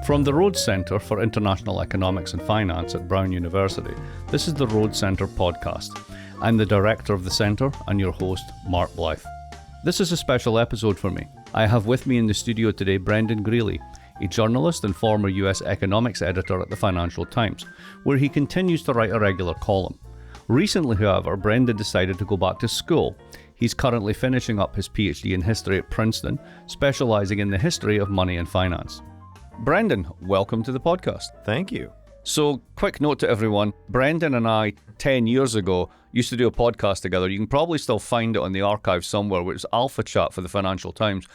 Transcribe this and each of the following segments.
From the Rhodes Centre for International Economics and Finance at Brown University, this is the Rhodes Centre podcast. I'm the director of the centre and your host, Mark Blythe. This is a special episode for me. I have with me in the studio today Brendan Greeley, a journalist and former US economics editor at the Financial Times, where he continues to write a regular column. Recently, however, Brendan decided to go back to school. He's currently finishing up his PhD in history at Princeton, specialising in the history of money and finance. Brendan, welcome to the podcast. Thank you. So, quick note to everyone, Brendan and I, 10 years ago, used to do a podcast together. You can probably still find it on the archive somewhere, which is Alpha Chat for the Financial Times.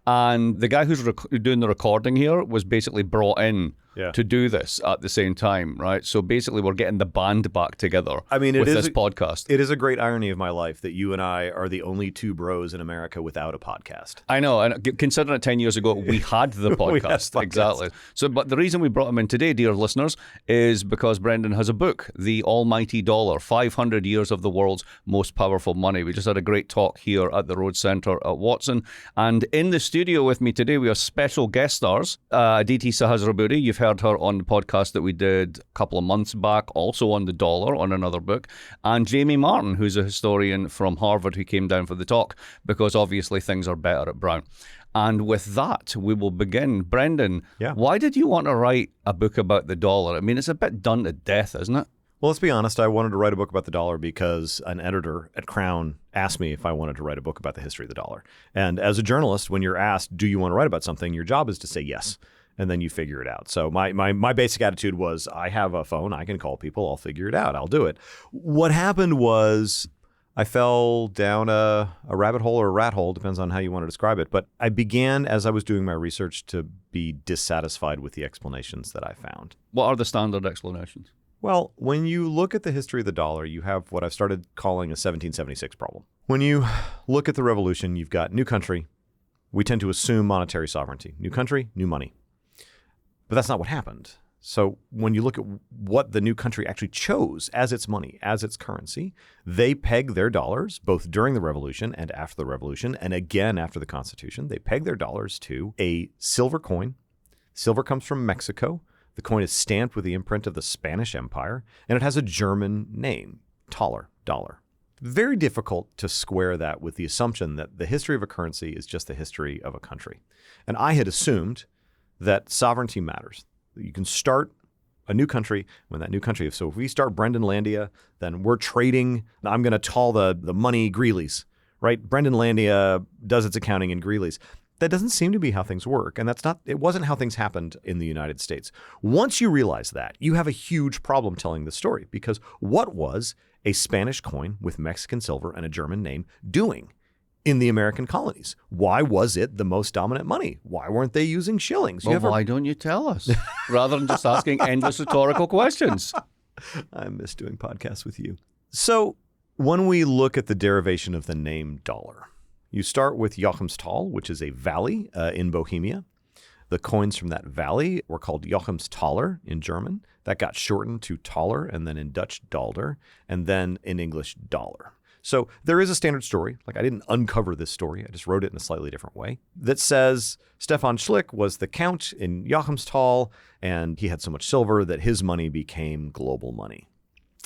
And the guy who's doing the recording here was basically brought in to do this at the same time, right? So basically we're getting the band back together with this podcast. It is a great irony of my life that you and I are the only two bros in America without a podcast. I know, and considering 10 years ago, we had the podcast. Exactly. So, but the reason we brought him in today, dear listeners, is because Brendan has a book, The Almighty Dollar, 500 Years of the World's Most Powerful Money. We just had a great talk here at the Rhodes Centre at Watson. And in the studio with me today, we have special guest stars, Aditi Sahasrabudhe. You've heard her on the podcast that we did a couple of months back, also on the dollar, on another book, and Jamie Martin, who's a historian from Harvard who came down for the talk, because obviously things are better at Brown. And with that, we will begin. Brendan, why did you want to write a book about the dollar? I mean, it's a bit done to death, isn't it? Well, let's be honest. I wanted to write a book about the dollar because an editor at Crown asked me if I wanted to write a book about the history of the dollar. And as a journalist, when you're asked, do you want to write about something, your job is to say yes. And then you figure it out. So my basic attitude was, I have a phone, I can call people, I'll figure it out, I'll do it. What happened was I fell down a rabbit hole or a rat hole, depends on how you want to describe it. But I began, as I was doing my research, to be dissatisfied with the explanations that I found. What are the standard explanations? Well, when you look at the history of the dollar, you have what I've started calling a 1776 problem. When you look at the revolution, you've got new country. We tend to assume monetary sovereignty. New country, new money. But that's not what happened. So when you look at what the new country actually chose as its money, as its currency, they peg their dollars, both during the revolution and after the revolution, and again after the Constitution, they peg their dollars to a silver coin. Silver comes from Mexico. The coin is stamped with the imprint of the Spanish Empire, and it has a German name, Thaler, dollar. Very difficult to square that with the assumption that the history of a currency is just the history of a country. And I had assumed that sovereignty matters. You can start a new country when that new country, so if we start Brendanlandia, then we're trading, I'm going to call the money Greeley's, right? Brendanlandia does its accounting in Greeley's. That doesn't seem to be how things work, and it wasn't how things happened in the United States. Once you realize that, you have a huge problem telling the story, because what was a Spanish coin with Mexican silver and a German name doing in the American colonies? Why was it the most dominant money? Why weren't they using shillings? Well, why don't you tell us, rather than just asking endless rhetorical questions? I miss doing podcasts with you. So when we look at the derivation of the name dollar, you start with Joachimsthal, which is a valley in Bohemia. The coins from that valley were called Joachimsthaler in German. That got shortened to Thaler, and then in Dutch, Dalder, and then in English, dollar. So there is a standard story, like I didn't uncover this story, I just wrote it in a slightly different way, that says Stefan Schlick was the count in Joachimsthal, and he had so much silver that his money became global money.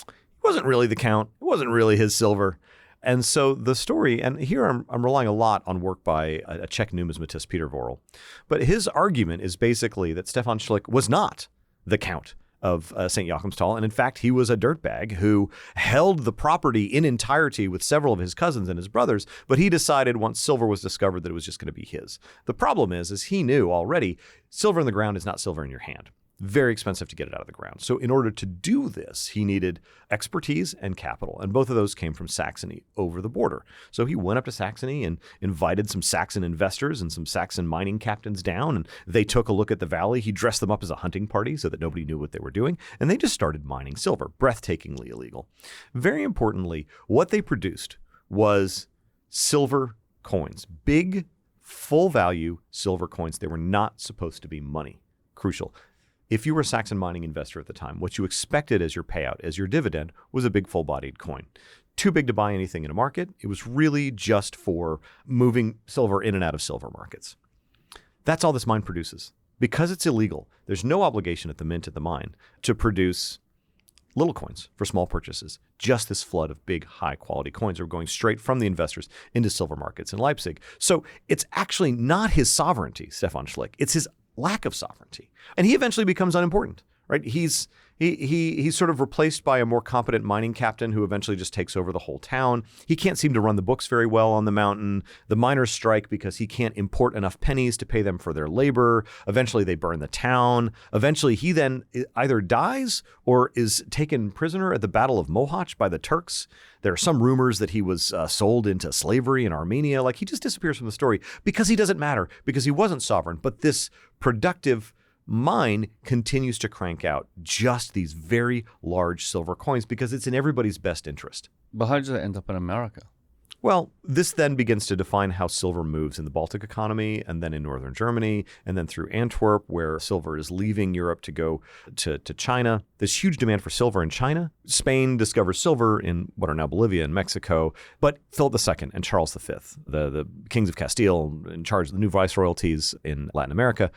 He wasn't really the count, it wasn't really his silver. And so the story, and here I'm relying a lot on work by a Czech numismatist, Peter Vorel, but his argument is basically that Stefan Schlick was not the count of St. Joachimsthal. And in fact, he was a dirtbag who held the property in entirety with several of his cousins and his brothers, but he decided once silver was discovered that it was just going to be his. The problem is he knew already silver in the ground is not silver in your hand. Very expensive to get it out of the ground. So in order to do this, he needed expertise and capital. And both of those came from Saxony over the border. So he went up to Saxony and invited some Saxon investors and some Saxon mining captains down. And they took a look at the valley. He dressed them up as a hunting party so that nobody knew what they were doing. And they just started mining silver, breathtakingly illegal. Very importantly, what they produced was silver coins, big, full value silver coins. They were not supposed to be money. Crucial. If you were a Saxon mining investor at the time, what you expected as your payout, as your dividend, was a big full-bodied coin. Too big to buy anything in a market. It was really just for moving silver in and out of silver markets. That's all this mine produces. because it's illegal, there's no obligation at the mint, at the mine, to produce little coins for small purchases. Just this flood of big, high-quality coins are going straight from the investors into silver markets in Leipzig. So it's actually not his sovereignty, Stefan Schlick. It's his lack of sovereignty. And he eventually becomes unimportant, right? He's sort of replaced by a more competent mining captain who eventually just takes over the whole town. He can't seem to run the books very well on the mountain. The miners strike because he can't import enough pennies to pay them for their labor. Eventually they burn the town. Eventually he then either dies or is taken prisoner at the Battle of Mohacs by the Turks. There are some rumors that he was sold into slavery in Armenia. Like, he just disappears from the story because he doesn't matter, because he wasn't sovereign. But this productive mine continues to crank out just these very large silver coins because it's in everybody's best interest. But how does it end up in America? Well, this then begins to define how silver moves in the Baltic economy, and then in northern Germany, and then through Antwerp, where silver is leaving Europe to go to China. There's huge demand for silver in China. Spain discovers silver in what are now Bolivia and Mexico. But Philip II and Charles V, the kings of Castile in charge of the new viceroyalties in Latin America,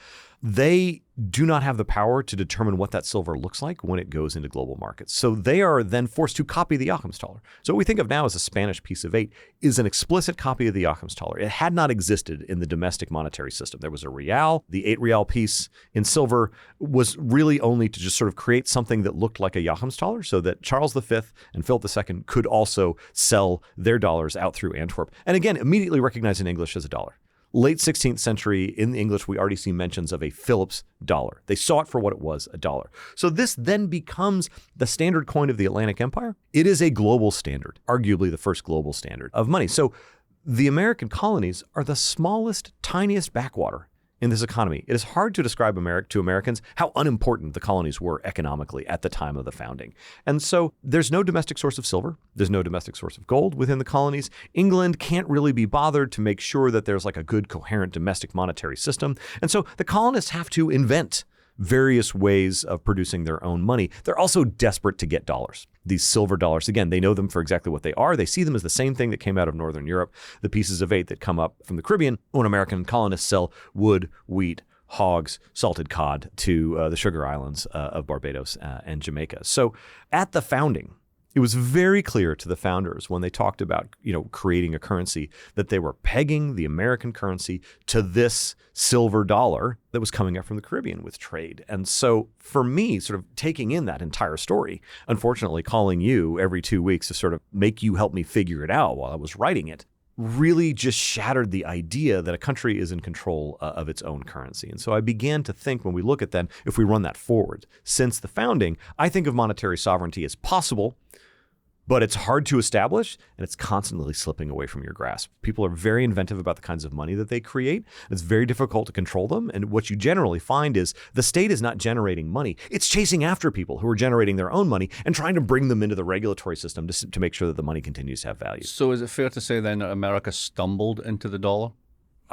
they do not have the power to determine what that silver looks like when it goes into global markets. So they are then forced to copy the Joachimsthaler. So what we think of now as a Spanish piece of 8 is an explicit copy of the Joachimsthaler. It had not existed in the domestic monetary system. There was a real. The 8 real piece in silver was really only to just sort of create something that looked like a Joachimsthaler so that Charles V and Philip II could also sell their dollars out through Antwerp. And again, immediately recognized in English as a dollar. Late 16th century, in English, we already see mentions of a Phillips dollar. They saw it for what it was, a dollar. So this then becomes the standard coin of the Atlantic Empire. It is a global standard, arguably the first global standard of money. So the American colonies are the smallest, tiniest backwater in this economy. It is hard to describe to Americans how unimportant the colonies were economically at the time of the founding. And so there's no domestic source of silver. There's no domestic source of gold within the colonies. England can't really be bothered to make sure that there's like a good, coherent domestic monetary system. And so the colonists have to invent various ways of producing their own money. They're also desperate to get dollars. These silver dollars, again, they know them for exactly what they are. They see them as the same thing that came out of Northern Europe, the pieces of 8 that come up from the Caribbean when American colonists sell wood, wheat, hogs, salted cod to the sugar islands of Barbados and Jamaica. So at the founding, it was very clear to the founders when they talked about, creating a currency that they were pegging the American currency to this silver dollar that was coming up from the Caribbean with trade. And so for me, sort of taking in that entire story, unfortunately calling you every 2 weeks to sort of make you help me figure it out while I was writing it, really just shattered the idea that a country is in control of its own currency. And so I began to think, when we look at then, if we run that forward, since the founding, I think of monetary sovereignty as possible, but it's hard to establish, and it's constantly slipping away from your grasp. People are very inventive about the kinds of money that they create. It's very difficult to control them. And what you generally find is the state is not generating money. It's chasing after people who are generating their own money and trying to bring them into the regulatory system to make sure that the money continues to have value. So is it fair to say then that America stumbled into the dollar?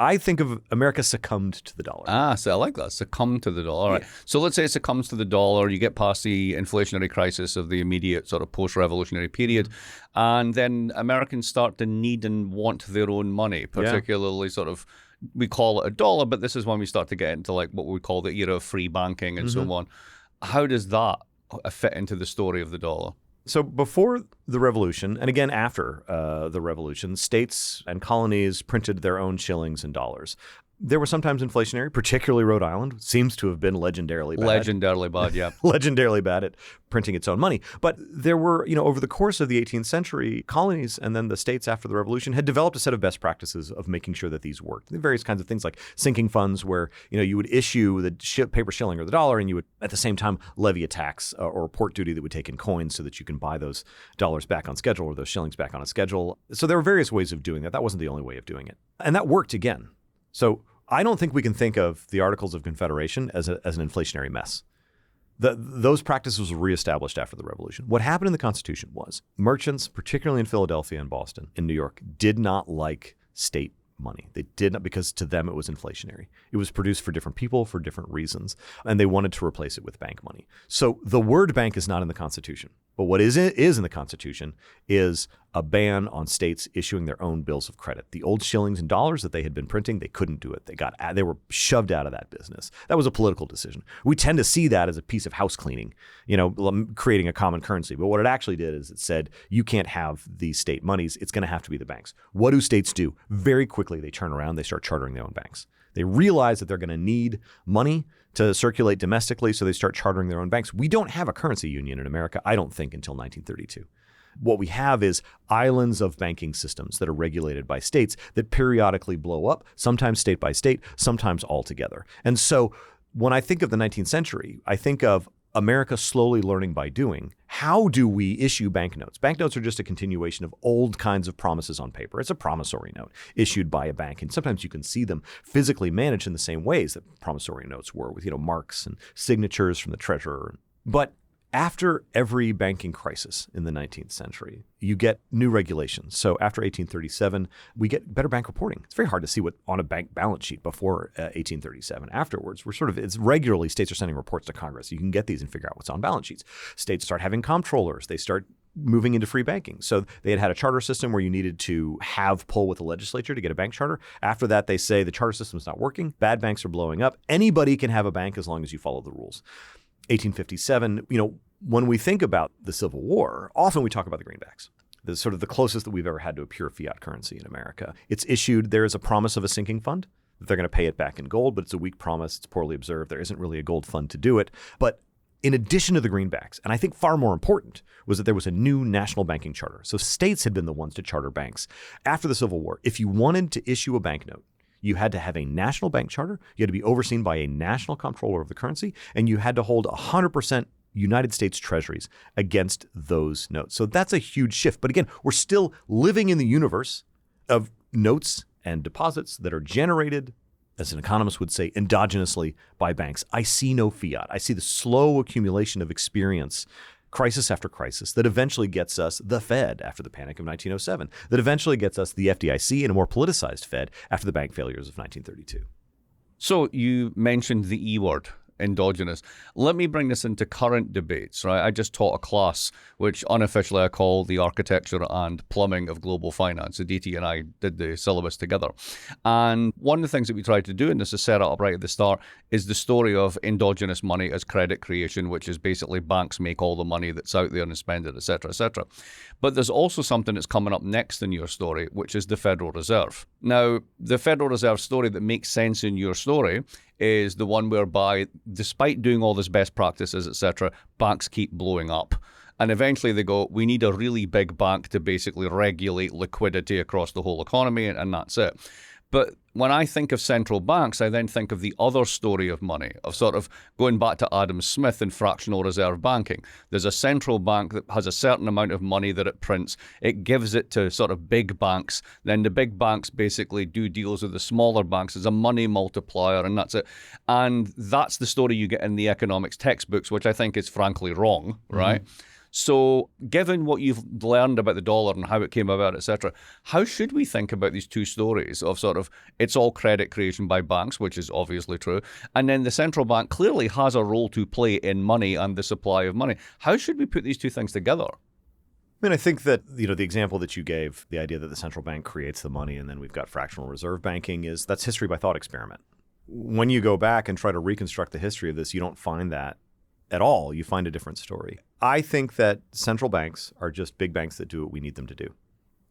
I think of America succumbed to the dollar. So I like that. Succumb to the dollar. All right. Yeah. So let's say it succumbs to the dollar. You get past the inflationary crisis of the immediate sort of post-revolutionary period. And then Americans start to need and want their own money, particularly sort of, we call it a dollar, but this is when we start to get into like what we call the era of free banking and so on. How does that fit into the story of the dollar? So before the revolution, and again after the revolution, states and colonies printed their own shillings and dollars. There were sometimes inflationary, particularly Rhode Island seems to have been legendarily bad. Legendarily bad, yeah. Legendarily bad at printing its own money. But there were, over the course of the 18th century, colonies and then the states after the revolution had developed a set of best practices of making sure that these worked. Various kinds of things like sinking funds where, you would issue the paper shilling or the dollar, and you would at the same time levy a tax or a port duty that would take in coins so that you can buy those dollars back on schedule or those shillings back on a schedule. So there were various ways of doing that. That wasn't the only way of doing it. And that worked again. So I don't think we can think of the Articles of Confederation as an inflationary mess. Those practices were reestablished after the revolution. What happened in the Constitution was merchants, particularly in Philadelphia and Boston, in New York, did not like state money. They did not, because to them it was inflationary. It was produced for different people for different reasons, and they wanted to replace it with bank money. So the word bank is not in the Constitution, But what is in the Constitution is a ban on states issuing their own bills of credit. The old shillings and dollars that they had been printing, they couldn't do it. They were shoved out of that business. That was a political decision. We tend to see that as a piece of house cleaning, creating a common currency. But what it actually did is it said, you can't have these state monies. It's going to have to be the banks. What do states do? Very quickly, they turn around. They start chartering their own banks. They realize that they're going to need money to circulate domestically, so they start chartering their own banks. We don't have a currency union in America, I don't think, until 1932. What we have is islands of banking systems that are regulated by states that periodically blow up, sometimes state by state, sometimes all together. And so when I think of the 19th century, I think of America slowly learning by doing. How do we issue banknotes? Banknotes are just a continuation of old kinds of promises on paper. It's a promissory note issued by a bank. And sometimes you can see them physically managed in the same ways that promissory notes were, with marks and signatures from the treasurer. But after every banking crisis in the 19th century, you get new regulations. So after 1837, we get better bank reporting. It's very hard to see what on a bank balance sheet before 1837. Afterwards, it's regularly states are sending reports to Congress. You can get these and figure out what's on balance sheets. States start having comptrollers. They start moving into free banking. So they had a charter system where you needed to have pull with the legislature to get a bank charter. After that, they say the charter system is not working. Bad banks are blowing up. Anybody can have a bank as long as you follow the rules. 1857, when we think about the Civil War, often we talk about the greenbacks. This is sort of the closest that we've ever had to a pure fiat currency in America. It's issued, there is a promise of a sinking fund, that they're going to pay it back in gold, but it's a weak promise, it's poorly observed, there isn't really a gold fund to do it. But in addition to the greenbacks, and I think far more important, was that there was a new national banking charter. So states had been the ones to charter banks. After the Civil War, if you wanted to issue a banknote, you had to have a national bank charter, you had to be overseen by a national comptroller of the currency, and you had to hold 100% United States treasuries against those notes. So that's a huge shift. But again, we're still living in the universe of notes and deposits that are generated, as an economist would say, endogenously by banks. I see no fiat. I see the slow accumulation of experience, crisis after crisis, that eventually gets us the Fed after the panic of 1907, that eventually gets us the FDIC and a more politicized Fed after the bank failures of 1932. So you mentioned the E word, endogenous. Let me bring this into current debates, right? I just taught a class which unofficially I call the architecture and plumbing of global finance. Aditi and I did the syllabus together. And one of the things that we tried to do in this is set it up right at the start is the story of endogenous money as credit creation, which is basically banks make all the money that's out there and spend it, et cetera, et cetera. But there's also something that's coming up next in your story, which is the Federal Reserve. Now, the Federal Reserve story that makes sense in your story is the one whereby, despite doing all this best practices, etc., banks keep blowing up. And eventually they go, we need a really big bank to basically regulate liquidity across the whole economy, and that's it. But when I think of central banks, I then think of the other story of money, of sort of going back to Adam Smith and fractional reserve banking. There's a central bank that has a certain amount of money that it prints. It gives it to sort of big banks. Then the big banks basically do deals with the smaller banks as a money multiplier, and that's it. And that's the story you get in the economics textbooks, which I think is frankly wrong, right? Mm-hmm. So given what you've learned about the dollar and how it came about, etc., how should we think about these two stories of sort of it's all credit creation by banks, which is obviously true, and then the central bank clearly has a role to play in money and the supply of money. How should we put these two things together? I think that, the example that you gave, the idea that the central bank creates the money and then we've got fractional reserve banking, that's history by thought experiment. When you go back and try to reconstruct the history of this, you don't find that at all. You find a different story. I think that central banks are just big banks that do what we need them to do.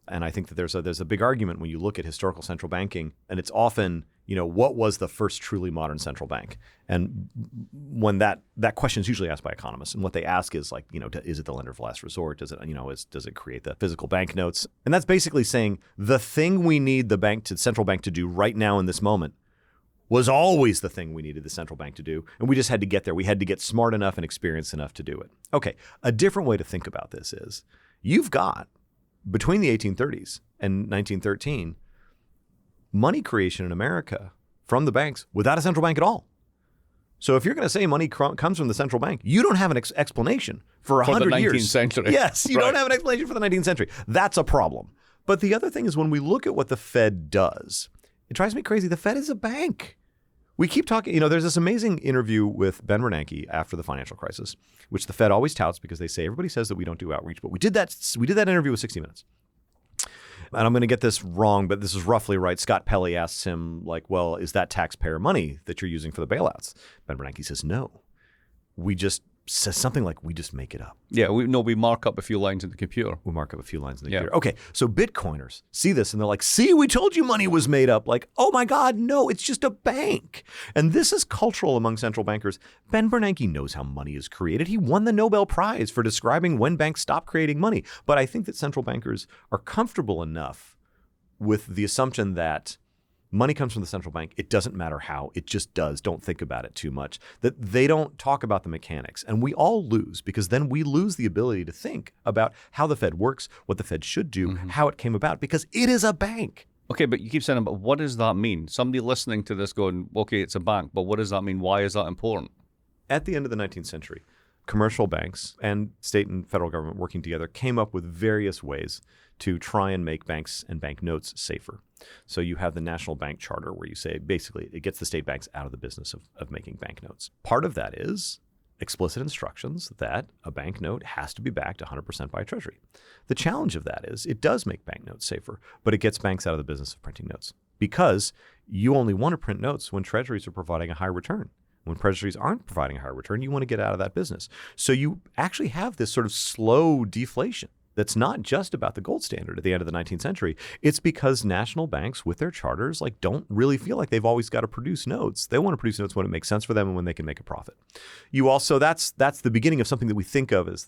And I think that there's a big argument when you look at historical central banking, and it's often, what was the first truly modern central bank? And when that question is usually asked by economists, and what they ask is like, is it the lender of last resort? Does it, does it create the physical banknotes? And that's basically saying the thing we need the central bank to do right now in this moment was always the thing we needed the central bank to do, and we just had to get there. We had to get smart enough and experienced enough to do it. Okay, a different way to think about this is you've got, between the 1830s and 1913, money creation in America from the banks without a central bank at all. So if you're going to say money comes from the central bank, you don't have an explanation for 100 years. For the 19th century. Yes, you don't have an explanation for the 19th century. That's a problem. But the other thing is when we look at what the Fed does, it drives me crazy. The Fed is a bank. We keep talking, there's this amazing interview with Ben Bernanke after the financial crisis, which the Fed always touts because they say, everybody says that we don't do outreach, but we did that interview with 60 Minutes. And I'm going to get this wrong, but this is roughly right. Scott Pelley asks him, well, is that taxpayer money that you're using for the bailouts? Ben Bernanke says, no. Says something like, we just make it up. Yeah, we mark up a few lines in the computer. We mark up a few lines in the computer. Okay, so Bitcoiners see this and they're like, see, we told you money was made up. Like, oh my God, no, it's just a bank. And this is cultural among central bankers. Ben Bernanke knows how money is created. He won the Nobel Prize for describing when banks stop creating money. But I think that central bankers are comfortable enough with the assumption that money comes from the central bank. It doesn't matter how. It just does. Don't think about it too much. That they don't talk about the mechanics. And we all lose because then we lose the ability to think about how the Fed works, what the Fed should do, how it came about, because it is a bank. Okay, but you keep saying, but what does that mean? Somebody listening to this going, okay, it's a bank, but what does that mean? Why is that important? At the end of the 19th century, commercial banks and state and federal government working together came up with various ways to try and make banks and bank notes safer. So you have the National Bank Charter where you say basically it gets the state banks out of the business of making bank notes. Part of that is explicit instructions that a bank note has to be backed 100% by a treasury. The challenge of that is it does make bank notes safer, but it gets banks out of the business of printing notes because you only want to print notes when treasuries are providing a high return. When treasuries aren't providing a high return, you want to get out of that business. So you actually have this sort of slow deflation. That's not just about the gold standard at the end of the 19th century. It's because national banks with their charters don't really feel like they've always got to produce notes. They want to produce notes when it makes sense for them and when they can make a profit. You also, that's the beginning of something that we think of as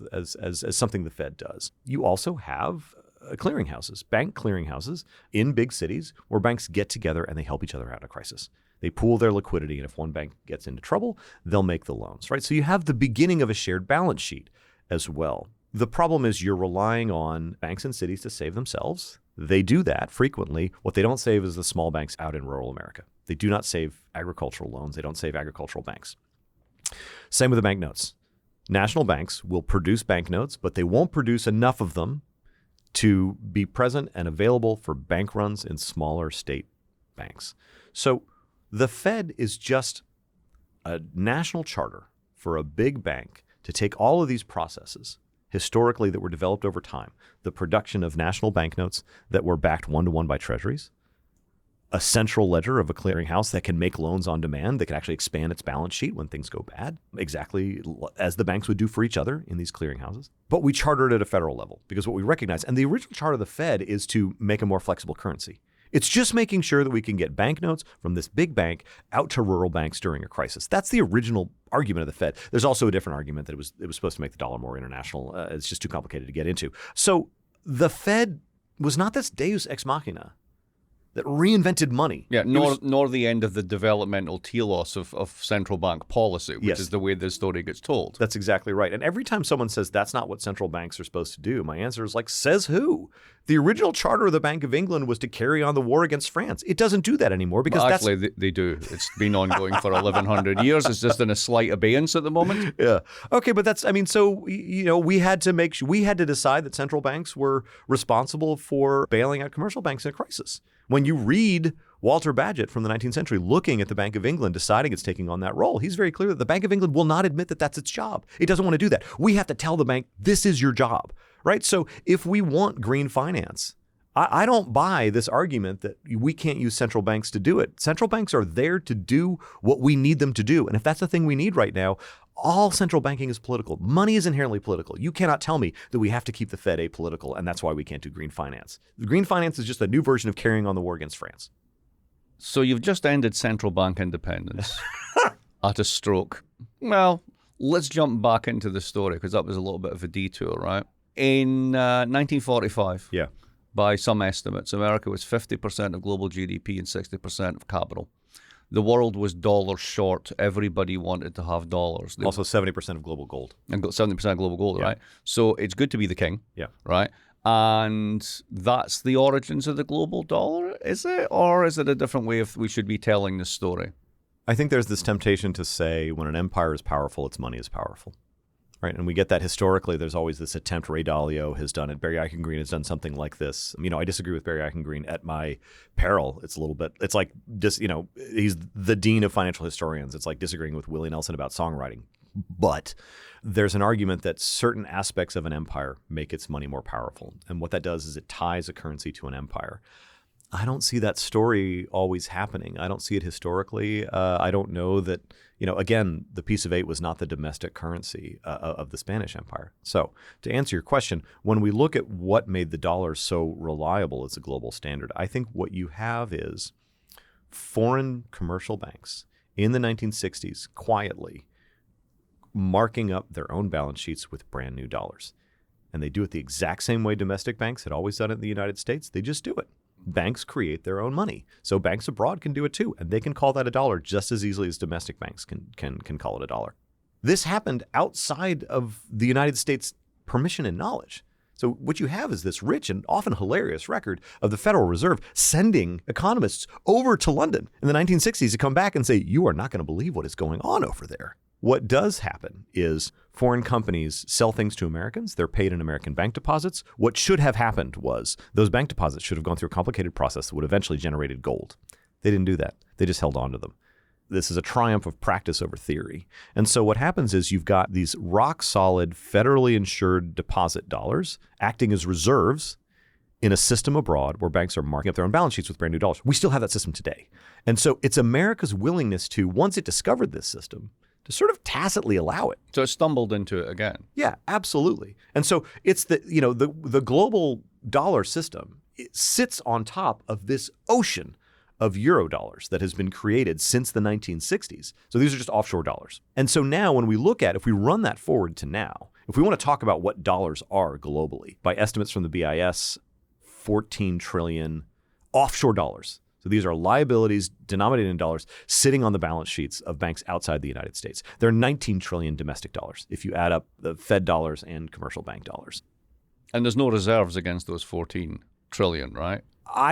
something the Fed does. You also have clearinghouses, bank clearinghouses in big cities where banks get together and they help each other out of crisis. They pool their liquidity, and if one bank gets into trouble, they'll make the loans, right? So you have the beginning of a shared balance sheet as well. The problem is you're relying on banks and cities to save themselves. They do that frequently. What they don't save is the small banks out in rural America. They do not save agricultural loans. They don't save agricultural banks. Same with the banknotes. National banks will produce banknotes, but they won't produce enough of them to be present and available for bank runs in smaller state banks. So the Fed is just a national charter for a big bank to take all of these processes historically that were developed over time, the production of national banknotes that were backed one-to-one by treasuries, a central ledger of a clearinghouse that can make loans on demand, that can actually expand its balance sheet when things go bad, exactly as the banks would do for each other in these clearinghouses. But we charter it at a federal level because what we recognize, and the original charter of the Fed is to make a more flexible currency. It's just making sure that we can get banknotes from this big bank out to rural banks during a crisis. That's the original argument of the Fed. There's also a different argument that it was supposed to make the dollar more international. It's just too complicated to get into. So the Fed was not this deus ex machina that reinvented money. Yeah, nor the end of the developmental telos of central bank policy, which is the way this story gets told. That's exactly right. And every time someone says that's not what central banks are supposed to do, my answer is says who? The original charter of the Bank of England was to carry on the war against France. It doesn't do that anymore because they do. It's been ongoing for 1,100 years. It's just in a slight abeyance at the moment. Yeah. Okay, but we had to decide that central banks were responsible for bailing out commercial banks in a crisis. When you read Walter Bagehot from the 19th century looking at the Bank of England, deciding it's taking on that role, he's very clear that the Bank of England will not admit that that's its job. It doesn't want to do that. We have to tell the bank, this is your job, right? So if we want green finance, I don't buy this argument that we can't use central banks to do it. Central banks are there to do what we need them to do. And if that's the thing we need right now, all central banking is political. Money is inherently political. You cannot tell me that we have to keep the Fed apolitical, and that's why we can't do green finance. The green finance is just a new version of carrying on the war against France. So you've just ended central bank independence at a stroke. Well, let's jump back into the story because that was a little bit of a detour, right? In 1945, by some estimates, America was 50% of global GDP and 60% of capital. The world was dollars short. Everybody wanted to have dollars. Also 70% of global gold. And 70% of global gold, right? So it's good to be the king, yeah, right? And that's the origins of the global dollar, is it? Or is it a different way we should be telling this story? I think there's this temptation to say when an empire is powerful, its money is powerful. Right, and we get that historically. There's always this attempt. Ray Dalio has done it. Barry Eichengreen has done something like this. I disagree with Barry Eichengreen at my peril. It's a little bit. It's like he's the dean of financial historians. It's like disagreeing with Willie Nelson about songwriting. But there's an argument that certain aspects of an empire make its money more powerful, and what that does is it ties a currency to an empire. I don't see that story always happening. I don't see it historically. I don't know that, again, the piece of 8 was not the domestic currency of the Spanish Empire. So to answer your question, when we look at what made the dollar so reliable as a global standard, I think what you have is foreign commercial banks in the 1960s quietly marking up their own balance sheets with brand new dollars. And they do it the exact same way domestic banks had always done it in the United States. They just do it. Banks create their own money. So banks abroad can do it too. And they can call that a dollar just as easily as domestic banks can call it a dollar. This happened outside of the United States' permission and knowledge. So what you have is this rich and often hilarious record of the Federal Reserve sending economists over to London in the 1960s to come back and say, you are not going to believe what is going on over there. What does happen is foreign companies sell things to Americans. They're paid in American bank deposits. What should have happened was those bank deposits should have gone through a complicated process that would have eventually generated gold. They didn't do that. They just held on to them. This is a triumph of practice over theory. And so what happens is you've got these rock-solid, federally insured deposit dollars acting as reserves in a system abroad where banks are marking up their own balance sheets with brand new dollars. We still have that system today. And so it's America's willingness to, once it discovered this system, to sort of tacitly allow it. So it stumbled into it again. Yeah, absolutely. And so it's the global dollar system, it sits on top of this ocean of euro dollars that has been created since the 1960s. So these are just offshore dollars. And so now when we look at, if we run that forward to now, if we want to talk about what dollars are globally, by estimates from the BIS, 14 trillion offshore dollars. So these are liabilities denominated in dollars sitting on the balance sheets of banks outside the United States. There are 19 trillion domestic dollars if you add up the Fed dollars and commercial bank dollars. And there's no reserves against those 14 trillion, right?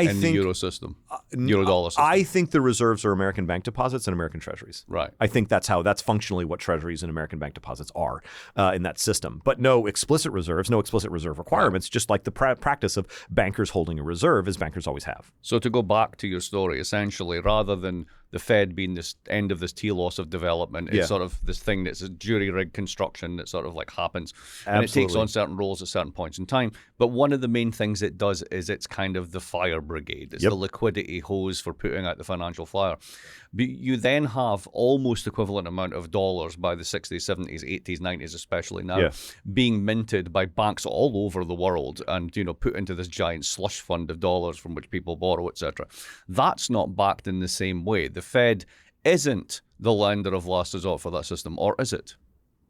In the euro system, euro dollar system. I think the reserves are American bank deposits and American treasuries. Right. I think that's functionally what treasuries and American bank deposits are in that system. But no explicit reserves, no explicit reserve requirements, right. Just like the practice of bankers holding a reserve as bankers always have. So to go back to your story, essentially, rather than the Fed being this end of this telos of development, it's sort of this thing that's a jury-rigged construction that sort of like happens. Absolutely. And it takes on certain roles at certain points in time. But one of the main things it does is it's kind of the fire brigade. It's the liquidity hose for putting out the financial fire. But you then have almost equivalent amount of dollars by the 60s, 70s, 80s, 90s, especially now, being minted by banks all over the world and, put into this giant slush fund of dollars from which people borrow, etc. That's not backed in the same way. The Fed isn't the lender of last resort for that system, or is it?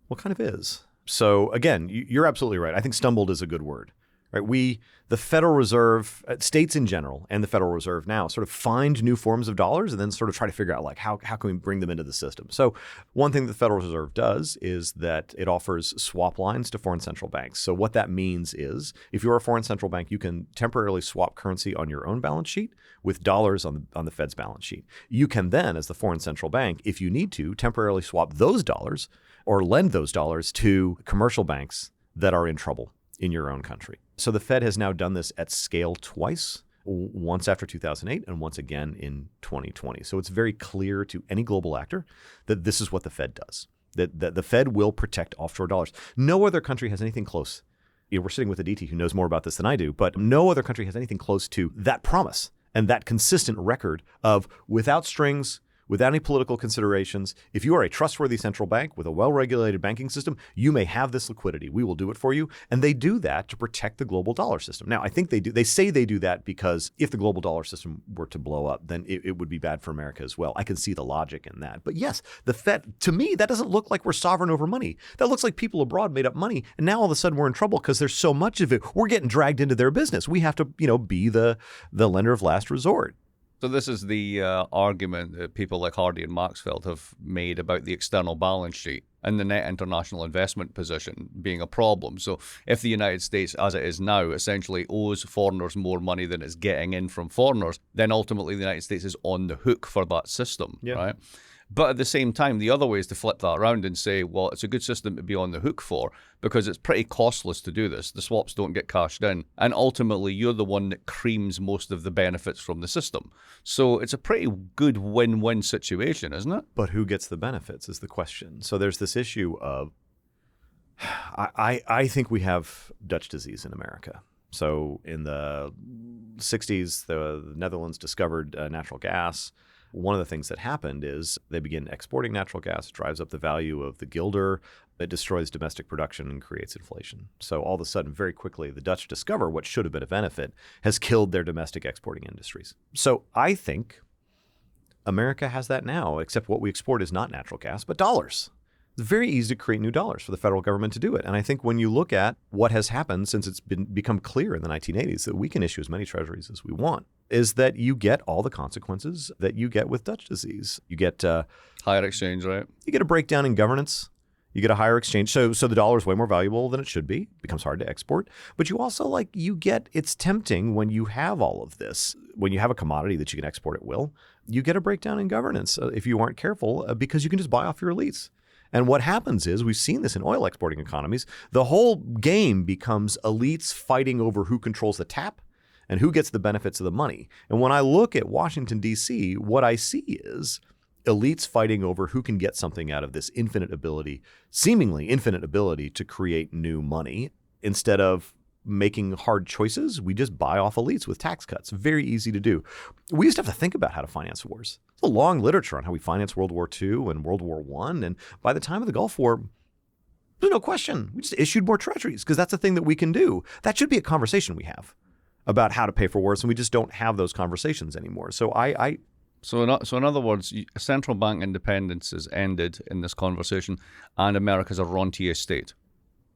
What kind of is? So again, you're absolutely right. I think stumbled is a good word. Right? The Federal Reserve, states in general, and the Federal Reserve now sort of find new forms of dollars and then sort of try to figure out how can we bring them into the system. So one thing the Federal Reserve does is that it offers swap lines to foreign central banks. So what that means is if you're a foreign central bank, you can temporarily swap currency on your own balance sheet with dollars on the Fed's balance sheet. You can then, as the foreign central bank, if you need to, temporarily swap those dollars or lend those dollars to commercial banks that are in trouble in your own country. So the Fed has now done this at scale twice, once after 2008 and once again in 2020. So it's very clear to any global actor that this is what the Fed does, that the Fed will protect offshore dollars. No other country has anything close. We're sitting with Aditi, who knows more about this than I do, but no other country has anything close to that promise and that consistent record of without strings, without any political considerations. If you are a trustworthy central bank with a well-regulated banking system, you may have this liquidity. We will do it for you. And they do that to protect the global dollar system. Now, I think they say they do that because if the global dollar system were to blow up, then it would be bad for America as well. I can see the logic in that. But yes, the Fed, to me, that doesn't look like we're sovereign over money. That looks like people abroad made up money. And now all of a sudden we're in trouble because there's so much of it. We're getting dragged into their business. We have to, be the lender of last resort. So this is the argument that people like Hardy and Maxfield have made about the external balance sheet and the net international investment position being a problem. So if the United States, as it is now, essentially owes foreigners more money than it's getting in from foreigners, then ultimately the United States is on the hook for that system, right? But at the same time, the other way is to flip that around and say, well, it's a good system to be on the hook for because it's pretty costless to do this. The swaps don't get cashed in. And ultimately, you're the one that creams most of the benefits from the system. So it's a pretty good win-win situation, isn't it? But who gets the benefits is the question. So there's this issue of, I think we have Dutch disease in America. So in the 60s, the Netherlands discovered natural gas. One of the things that happened is they begin exporting natural gas, drives up the value of the guilder, it destroys domestic production and creates inflation. So all of a sudden, very quickly, the Dutch discover what should have been a benefit has killed their domestic exporting industries. So I think America has that now, except what we export is not natural gas, but dollars. It's very easy to create new dollars for the federal government to do it. And I think when you look at what has happened since it's become clear in the 1980s that we can issue as many treasuries as we want, is that you get all the consequences that you get with Dutch disease. You get higher exchange rate. You get a breakdown in governance. You get a higher exchange. So the dollar is way more valuable than it should be. It becomes hard to export. But you also it's tempting when you have all of this, when you have a commodity that you can export at will, you get a breakdown in governance if you aren't careful because you can just buy off your elites. And what happens is, we've seen this in oil exporting economies, the whole game becomes elites fighting over who controls the tap and who gets the benefits of the money. And when I look at Washington, D.C., what I see is elites fighting over who can get something out of this seemingly infinite ability to create new money. Instead of making hard choices, we just buy off elites with tax cuts. Very easy to do. We used to have to think about how to finance wars. There's a long literature on how we financed World War II and World War I. And by the time of the Gulf War, there's no question. We just issued more treasuries because that's a thing that we can do. That should be a conversation we have about how to pay for wars, and we just don't have those conversations anymore. So So in other words, central bank independence is ended in this conversation, and America's a rentier state.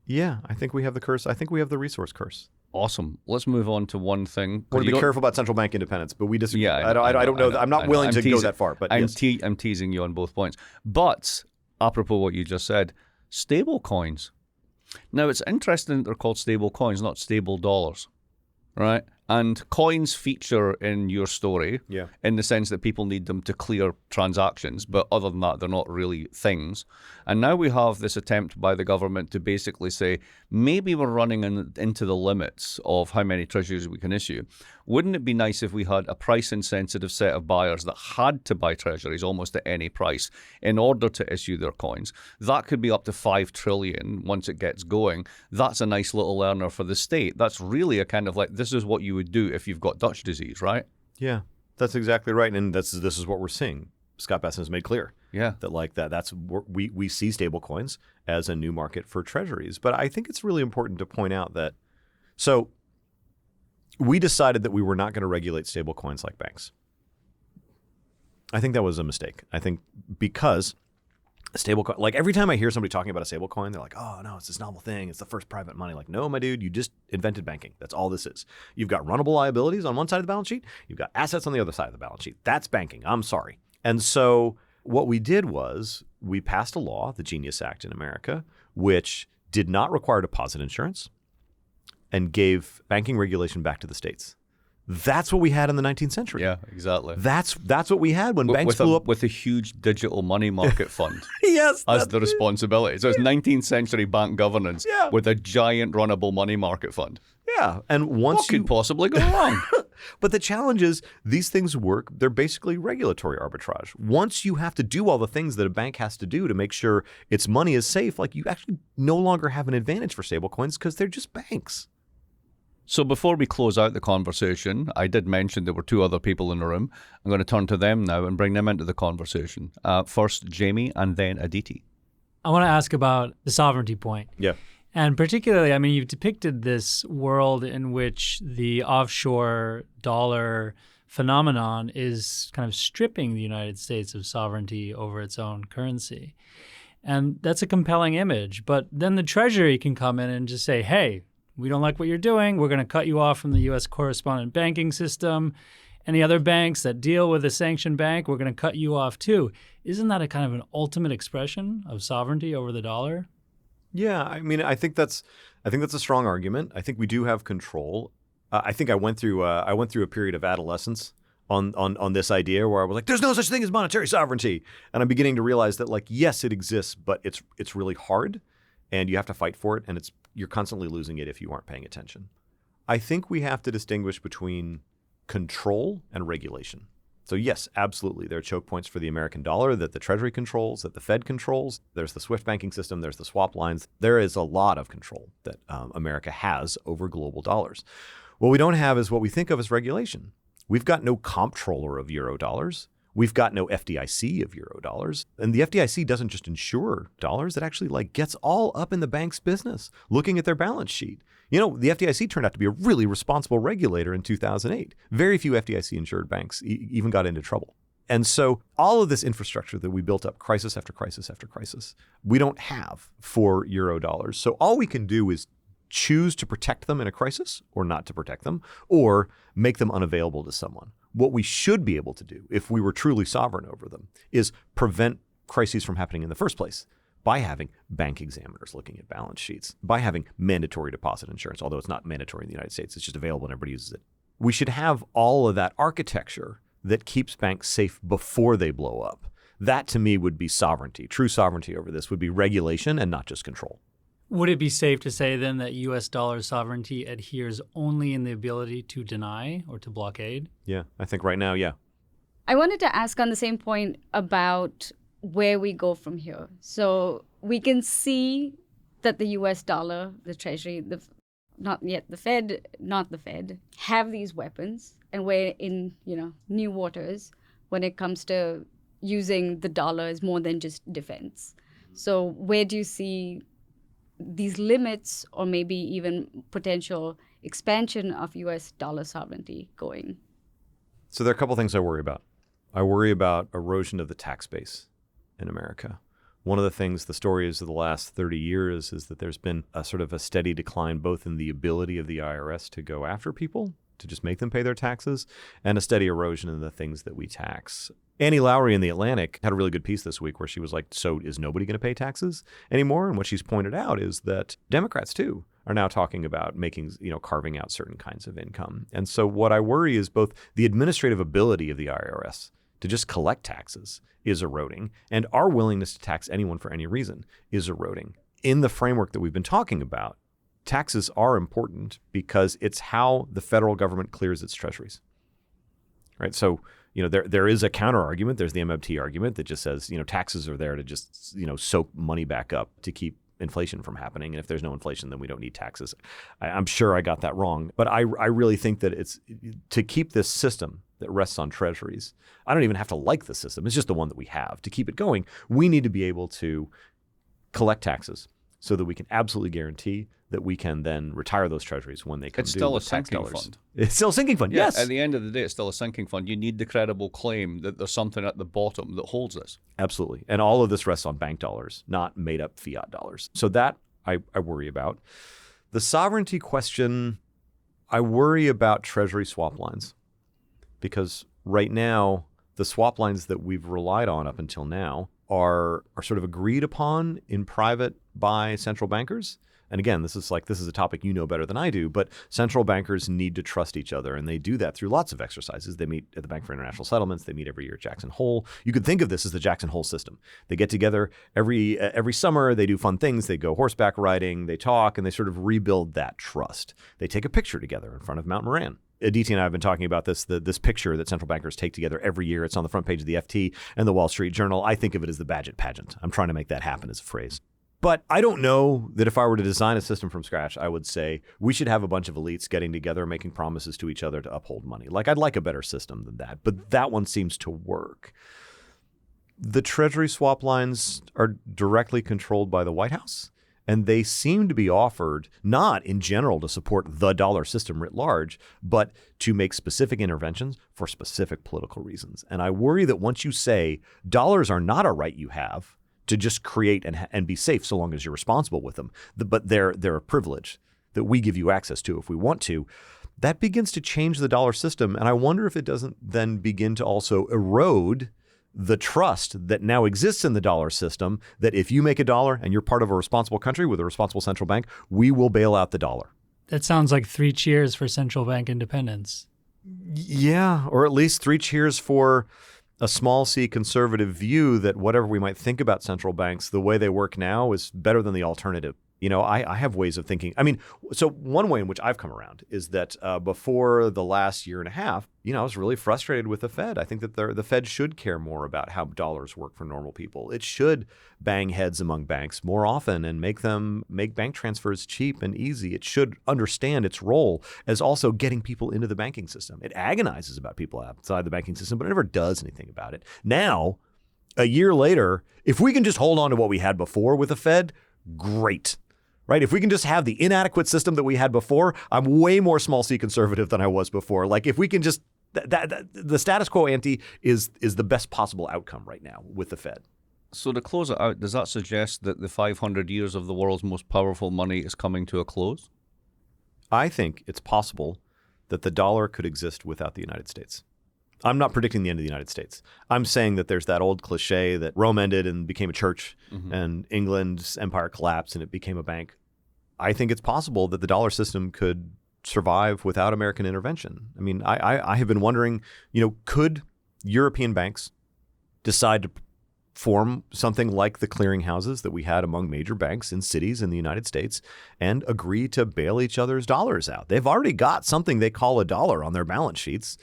Yeah, I think we have the curse. I think we have the resource curse. Awesome. Let's move on to one thing. I want to be careful about central bank independence, but we disagree. Yeah, I don't know. I'm not willing to go that far. But I'm yes. I'm teasing you on both points. But apropos what you just said, stable coins. Now, it's interesting that they're called stable coins, not stable dollars, right? And coins feature in your story in the sense that people need them to clear transactions. But other than that, they're not really things. And now we have this attempt by the government to basically say, maybe we're running into the limits of how many treasuries we can issue. Wouldn't it be nice if we had a price-insensitive set of buyers that had to buy treasuries almost at any price in order to issue their coins? That could be up to $5 trillion once it gets going. That's a nice little earner for the state. That's really a kind of like, this is what you would do if you've got Dutch disease, right? Yeah, that's exactly right. And this is what we're seeing. Scott Bessent has made clear that's we see stable coins as a new market for treasuries. But I think it's really important to point out that we decided that we were not going to regulate stable coins like banks. I think that was a mistake. I think because a stable coin, like every time I hear somebody talking about a stable coin, they're like, oh no, it's this novel thing. It's the first private money. Like, no, my dude, you just invented banking. That's all this is. You've got runnable liabilities on one side of the balance sheet. You've got assets on the other side of the balance sheet. That's banking. I'm sorry. And so what we did was we passed a law, the Genius Act in America, which did not require deposit insurance and gave banking regulation back to the states. That's what we had in the 19th century. Yeah, exactly. That's what we had when banks blew up. With a huge digital money market fund yes, as the responsibility. So it's 19th century bank governance with a giant runnable money market fund. Yeah. And what could possibly go wrong? But the challenge is these things work. They're basically regulatory arbitrage. Once you have to do all the things that a bank has to do to make sure its money is safe, like you actually no longer have an advantage for stablecoins because they're just banks. So before we close out the conversation, I did mention there were two other people in the room. I'm going to turn to them now and bring them into the conversation. First, Jamie, and then Aditi. I want to ask about the sovereignty point. Yeah. And particularly, I mean, you've depicted this world in which the offshore dollar phenomenon is kind of stripping the United States of sovereignty over its own currency. And that's a compelling image. But then the Treasury can come in and just say, hey, we don't like what you're doing. We're going to cut you off from the U.S. correspondent banking system. Any other banks that deal with a sanctioned bank, we're going to cut you off too. Isn't that a kind of an ultimate expression of sovereignty over the dollar? Yeah, I mean, I think that's a strong argument. I think we do have control. I think I went through a period of adolescence on this idea where I was like, there's no such thing as monetary sovereignty. And I'm beginning to realize that, like, yes, it exists, but it's really hard and you have to fight for it. And you're constantly losing it if you aren't paying attention. I think we have to distinguish between control and regulation. So yes, absolutely. There are choke points for the American dollar that the Treasury controls, that the Fed controls. There's the SWIFT banking system. There's the swap lines. There is a lot of control that America has over global dollars. What we don't have is what we think of as regulation. We've got no comptroller of euro dollars. We've got no FDIC of euro dollars. And the FDIC doesn't just insure dollars. It actually gets all up in the bank's business, looking at their balance sheet. The FDIC turned out to be a really responsible regulator in 2008. Very few FDIC insured banks even got into trouble. And so all of this infrastructure that we built up crisis after crisis after crisis, we don't have for euro dollars. So all we can do is choose to protect them in a crisis or not to protect them, or make them unavailable to someone. What we should be able to do, if we were truly sovereign over them, is prevent crises from happening in the first place by having bank examiners looking at balance sheets, by having mandatory deposit insurance, although it's not mandatory in the United States, it's just available and everybody uses it. We should have all of that architecture that keeps banks safe before they blow up. That, to me, would be sovereignty. True sovereignty over this would be regulation and not just control. Would it be safe to say then that U.S. dollar sovereignty adheres only in the ability to deny or to blockade? Yeah, I think right now, yeah. I wanted to ask on the same point about where we go from here. So we can see that the U.S. dollar, the Treasury, not the Fed, have these weapons, and we're in new waters when it comes to using the dollar as more than just defense. So where do you see these limits, or maybe even potential expansion of U.S. dollar sovereignty going? So there are a couple things I worry about. I worry about erosion of the tax base in America. One of the things, the stories of the last 30 years is that there's been a sort of a steady decline both in the ability of the IRS to go after people, to just make them pay their taxes, and a steady erosion in the things that we tax. Annie Lowry in The Atlantic had a really good piece this week where she was like, so is nobody going to pay taxes anymore? And what she's pointed out is that Democrats, too, are now talking about carving out certain kinds of income. And so what I worry is both the administrative ability of the IRS to just collect taxes is eroding, and our willingness to tax anyone for any reason is eroding. In the framework that we've been talking about, taxes are important because it's how the federal government clears its treasuries, right? So, there is a counter argument. There's the MMT argument that just says, taxes are there to just, soak money back up to keep inflation from happening. And if there's no inflation, then we don't need taxes. I'm sure I got that wrong. But I really think that it's to keep this system that rests on treasuries. I don't even have to like the system. It's just the one that we have. To keep it going, we need to be able to collect taxes so that we can absolutely guarantee that we can then retire those treasuries when they come due. It's still a with tax sinking dollars. fund. It's still a sinking fund, Yeah, yes. at the end of the day, it's still a sinking fund. You need the credible claim that there's something at the bottom that holds this. Absolutely. And all of this rests on bank dollars, not made-up fiat dollars. So that I worry about. The sovereignty question, I worry about treasury swap lines. Because right now, the swap lines that we've relied on up until now are sort of agreed upon in private by central bankers. And again, this is a topic you know better than I do, but central bankers need to trust each other, and they do that through lots of exercises. They meet at the Bank for International Settlements. They meet every year at Jackson Hole. You could think of this as the Jackson Hole system. They get together every summer. They do fun things. They go horseback riding. They talk, and they sort of rebuild that trust. They take a picture together in front of Mount Moran. Aditi and I have been talking about this picture that central bankers take together every year. It's on the front page of the FT and the Wall Street Journal. I think of it as the Badgett pageant. I'm trying to make that happen as a phrase. But I don't know that if I were to design a system from scratch, I would say we should have a bunch of elites getting together, making promises to each other to uphold money. I'd like a better system than that, but that one seems to work. The Treasury swap lines are directly controlled by the White House, and they seem to be offered not in general to support the dollar system writ large, but to make specific interventions for specific political reasons. And I worry that once you say dollars are not a right you have to just create and be safe so long as you're responsible with them, but they're a privilege that we give you access to if we want to, that begins to change the dollar system. And I wonder if it doesn't then begin to also erode the trust that now exists in the dollar system, that if you make a dollar and you're part of a responsible country with a responsible central bank, we will bail out the dollar. That sounds like 3 cheers for central bank independence. Yeah, or at least 3 cheers for a small c conservative view that whatever we might think about central banks, the way they work now is better than the alternative. I have ways of thinking. I mean, so one way in which I've come around is that before the last year and a half, I was really frustrated with the Fed. I think that the Fed should care more about how dollars work for normal people. It should bang heads among banks more often and make bank transfers cheap and easy. It should understand its role as also getting people into the banking system. It agonizes about people outside the banking system, but it never does anything about it. Now, a year later, if we can just hold on to what we had before with the Fed, great. Right? If we can just have the inadequate system that we had before, I'm way more small c conservative than I was before. Like if we can just the status quo ante is the best possible outcome right now with the Fed. So to close it out, does that suggest that the 500 years of the world's most powerful money is coming to a close? I think it's possible that the dollar could exist without the United States. I'm not predicting the end of the United States. I'm saying that there's that old cliche that Rome ended and became a church, and England's empire collapsed and it became a bank. I think it's possible that the dollar system could survive without American intervention. I mean, I have been wondering, could European banks decide to form something like the clearinghouses that we had among major banks in cities in the United States and agree to bail each other's dollars out? They've already got something they call a dollar on their balance sheets.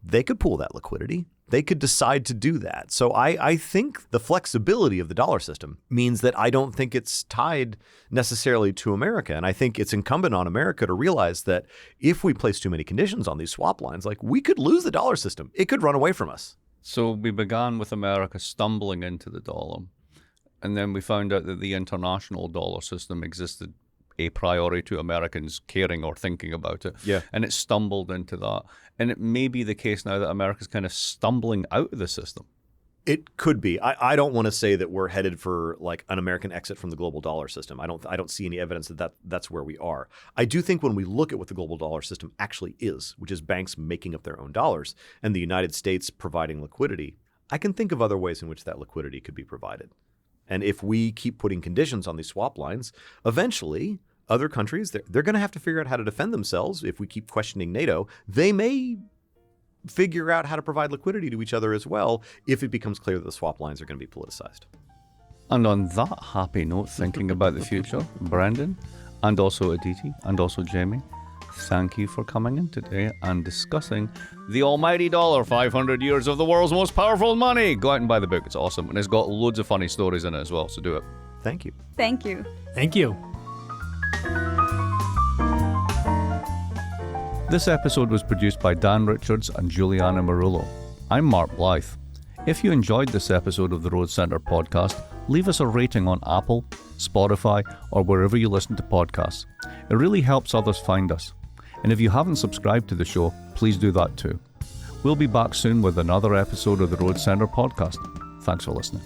They could pool that liquidity. They could decide to do that. So I think the flexibility of the dollar system means that I don't think it's tied necessarily to America. And I think it's incumbent on America to realize that if we place too many conditions on these swap lines, like we could lose the dollar system. It could run away from us. So we began with America stumbling into the dollar. And then we found out that the international dollar system existed a priori to Americans caring or thinking about it. Yeah. And it stumbled into that. And it may be the case now that America's kind of stumbling out of the system. It could be. I don't want to say that we're headed for like an American exit from the global dollar system. I don't see any evidence that's where we are. I do think when we look at what the global dollar system actually is, which is banks making up their own dollars and the United States providing liquidity, I can think of other ways in which that liquidity could be provided. And if we keep putting conditions on these swap lines, eventually other countries, they're going to have to figure out how to defend themselves. If we keep questioning NATO, they may figure out how to provide liquidity to each other as well if it becomes clear that the swap lines are going to be politicized. And on that happy note, thinking about the future, Brendan, and also Aditi, and also Jamie, thank you for coming in today and discussing the almighty dollar, 500 years of the world's most powerful money. Go out and buy the book. It's awesome. And it's got loads of funny stories in it as well. So do it. Thank you. Thank you. Thank you. This episode was produced by Dan Richards and Juliana Marullo. I'm Mark Blythe. If you enjoyed this episode of the Road Center podcast, leave us a rating on Apple, Spotify, or wherever you listen to podcasts. It really helps others find us. And if you haven't subscribed to the show, please do that too. We'll be back soon with another episode of the Road Center podcast. Thanks for listening.